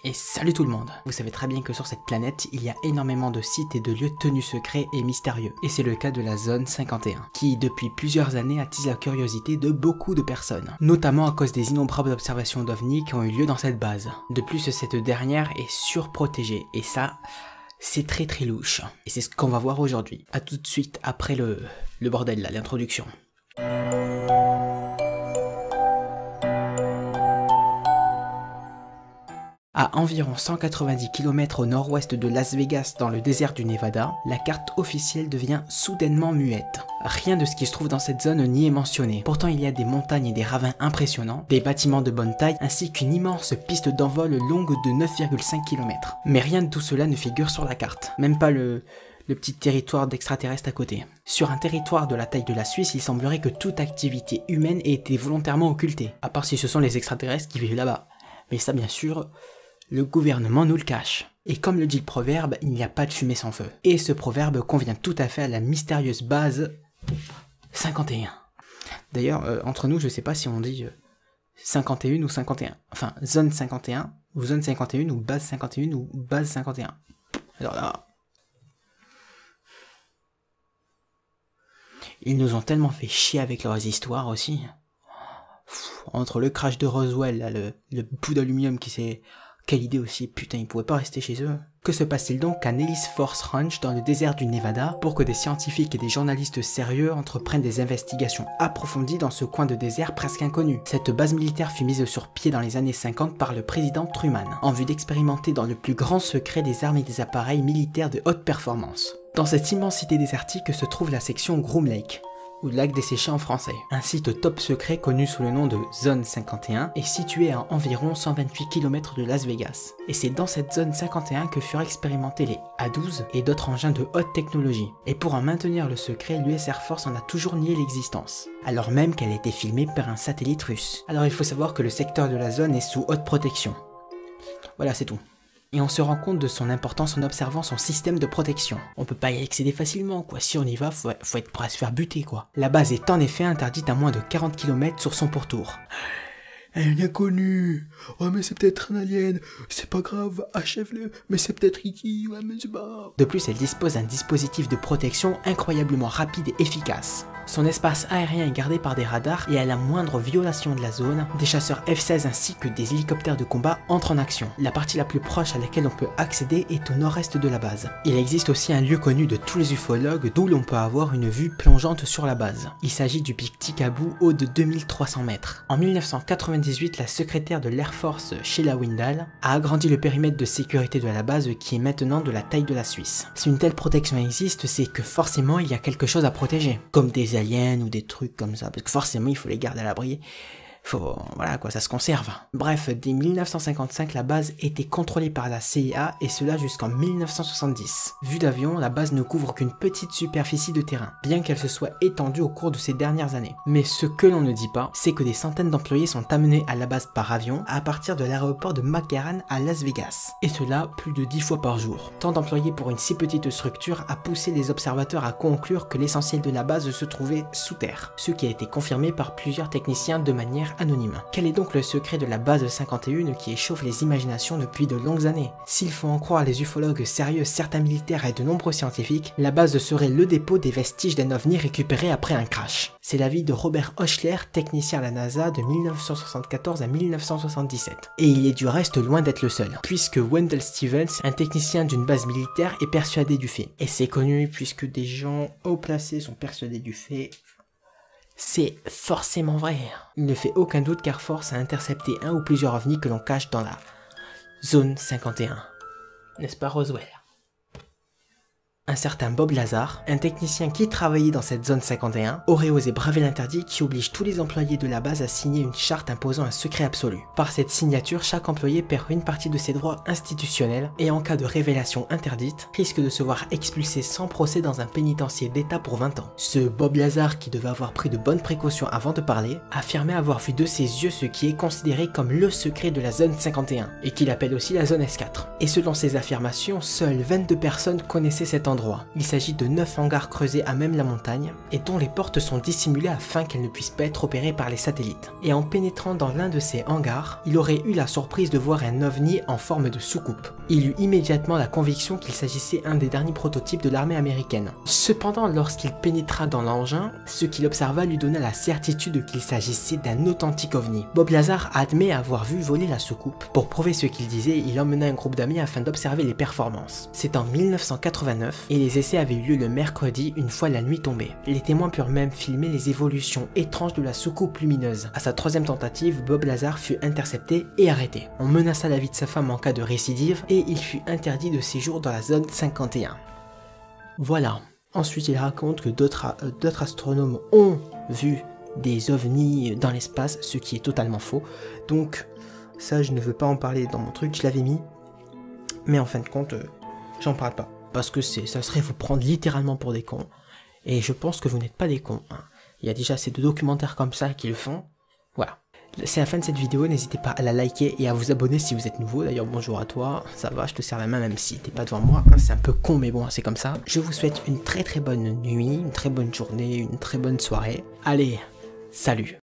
Et salut tout le monde. Vous savez très bien que sur cette planète, il y a énormément de sites et de lieux tenus secrets et mystérieux. Et c'est le cas de la zone 51, qui depuis plusieurs années attise la curiosité de beaucoup de personnes, notamment à cause des innombrables observations d'OVNI qui ont eu lieu dans cette base. De plus, cette dernière est surprotégée, et ça, c'est très louche. Et c'est ce qu'on va voir aujourd'hui. A tout de suite après le bordel là, l'introduction. À environ 190 km au nord-ouest de Las Vegas dans le désert du Nevada, la carte officielle devient soudainement muette. Rien de ce qui se trouve dans cette zone n'y est mentionné. Pourtant il y a des montagnes et des ravins impressionnants, des bâtiments de bonne taille ainsi qu'une immense piste d'envol longue de 9,5 km. Mais rien de tout cela ne figure sur la carte, même pas le petit territoire d'extraterrestres à côté. Sur un territoire de la taille de la Suisse, il semblerait que toute activité humaine ait été volontairement occultée, à part si ce sont les extraterrestres qui vivent là-bas. Mais ça bien sûr, le gouvernement nous le cache. Et comme le dit le proverbe, il n'y a pas de fumée sans feu. Et ce proverbe convient tout à fait à la mystérieuse base 51. D'ailleurs, entre nous, je sais pas si on dit 51 ou 51. Enfin, zone 51, ou zone 51, ou base 51, ou base 51. Alors là... Ils nous ont tellement fait chier avec leurs histoires aussi. Entre le crash de Roswell, là, le bout d'aluminium qui s'est... Quelle idée aussi, putain, ils pouvaient pas rester chez eux. Que se passe-t-il donc à Nellis Force Ranch dans le désert du Nevada pour que des scientifiques et des journalistes sérieux entreprennent des investigations approfondies dans ce coin de désert presque inconnu? Cette base militaire fut mise sur pied dans les années 50 par le président Truman, en vue d'expérimenter dans le plus grand secret des armes et des appareils militaires de haute performance. Dans cette immensité désertique se trouve la section Groom Lake, ou lac desséché en français. Un site top secret connu sous le nom de Zone 51 est situé à environ 128 km de Las Vegas. Et c'est dans cette zone 51 que furent expérimentés les A-12 et d'autres engins de haute technologie. Et pour en maintenir le secret, l'US Air Force en a toujours nié l'existence, alors même qu'elle a été filmée par un satellite russe. Alors il faut savoir que le secteur de la zone est sous haute protection. Voilà, c'est tout. Et on se rend compte de son importance en observant son système de protection. On peut pas y accéder facilement, quoi. Si on y va, faut être prêt à se faire buter, quoi. La base est en effet interdite à moins de 40 km sur son pourtour. Un inconnu. Oh mais c'est peut-être un alien. C'est pas grave, achève-le. Mais c'est peut-être E.T. Ouais mais c'est pas... De plus, elle dispose d'un dispositif de protection incroyablement rapide et efficace. Son espace aérien est gardé par des radars et à la moindre violation de la zone, des chasseurs F-16 ainsi que des hélicoptères de combat entrent en action. La partie la plus proche à laquelle on peut accéder est au nord-est de la base. Il existe aussi un lieu connu de tous les ufologues d'où l'on peut avoir une vue plongeante sur la base. Il s'agit du pic Tikabou haut de 2300 mètres. En 1998, la secrétaire de l'Air Force Sheila Windall a agrandi le périmètre de sécurité de la base qui est maintenant de la taille de la Suisse. Si une telle protection existe, c'est que forcément il y a quelque chose à protéger, comme des aliens ou des trucs comme ça, parce que forcément il faut les garder à l'abri. Voilà quoi, ça se conserve. Bref, dès 1955, la base était contrôlée par la CIA et cela jusqu'en 1970. Vue d'avion, la base ne couvre qu'une petite superficie de terrain, bien qu'elle se soit étendue au cours de ces dernières années. Mais ce que l'on ne dit pas, c'est que des centaines d'employés sont amenés à la base par avion à partir de l'aéroport de McCarran à Las Vegas. Et cela plus de 10 fois par jour. Tant d'employés pour une si petite structure a poussé les observateurs à conclure que l'essentiel de la base se trouvait sous terre, ce qui a été confirmé par plusieurs techniciens de manière anonyme. Quel est donc le secret de la base 51 qui échauffe les imaginations depuis de longues années? S'il faut en croire les ufologues sérieux, certains militaires et de nombreux scientifiques, la base serait le dépôt des vestiges d'un ovni récupéré après un crash. C'est l'avis de Robert Hochler, technicien à la NASA de 1974 à 1977. Et il est du reste loin d'être le seul, puisque Wendell Stevens, un technicien d'une base militaire, est persuadé du fait. Et c'est connu puisque des gens haut placés sont persuadés du fait. C'est forcément vrai. Il ne fait aucun doute qu'Air Force a intercepté un ou plusieurs ovnis que l'on cache dans la zone 51. N'est-ce pas Roswell? Un certain Bob Lazar, un technicien qui travaillait dans cette zone 51, aurait osé braver l'interdit qui oblige tous les employés de la base à signer une charte imposant un secret absolu. Par cette signature, chaque employé perd une partie de ses droits institutionnels et en cas de révélation interdite, risque de se voir expulsé sans procès dans un pénitencier d'État pour 20 ans. Ce Bob Lazar, qui devait avoir pris de bonnes précautions avant de parler, affirmait avoir vu de ses yeux ce qui est considéré comme le secret de la zone 51, et qu'il appelle aussi la zone S4. Et selon ses affirmations, seules 22 personnes connaissaient cet endroit endroits. Il s'agit de 9 hangars creusés à même la montagne et dont les portes sont dissimulées afin qu'elles ne puissent pas être opérées par les satellites. Et en pénétrant dans l'un de ces hangars, il aurait eu la surprise de voir un ovni en forme de soucoupe. Il eut immédiatement la conviction qu'il s'agissait d'un des derniers prototypes de l'armée américaine. Cependant, lorsqu'il pénétra dans l'engin, ce qu'il observa lui donna la certitude qu'il s'agissait d'un authentique ovni. Bob Lazar admet avoir vu voler la soucoupe. Pour prouver ce qu'il disait, il emmena un groupe d'amis afin d'observer les performances. C'est en 1989 et les essais avaient eu lieu le mercredi une fois la nuit tombée. Les témoins purent même filmer les évolutions étranges de la soucoupe lumineuse. À sa troisième tentative, Bob Lazar fut intercepté et arrêté. On menaça la vie de sa femme en cas de récidive et il fut interdit de séjour dans la zone 51. Voilà. Ensuite, il raconte que d'autres astronomes ont vu des ovnis dans l'espace, ce qui est totalement faux. Donc, ça, je ne veux pas en parler dans mon truc, je l'avais mis. Mais en fin de compte, j'en parle pas. Parce que ça serait vous prendre littéralement pour des cons. Et je pense que vous n'êtes pas des cons. Hein. Il y a déjà assez de documentaires comme ça qui le font. Voilà. C'est la fin de cette vidéo, n'hésitez pas à la liker et à vous abonner si vous êtes nouveau. D'ailleurs, bonjour à toi, ça va, je te serre la main même si t'es pas devant moi. C'est un peu con, mais bon, c'est comme ça. Je vous souhaite une très bonne nuit, une très bonne journée, une très bonne soirée. Allez, salut!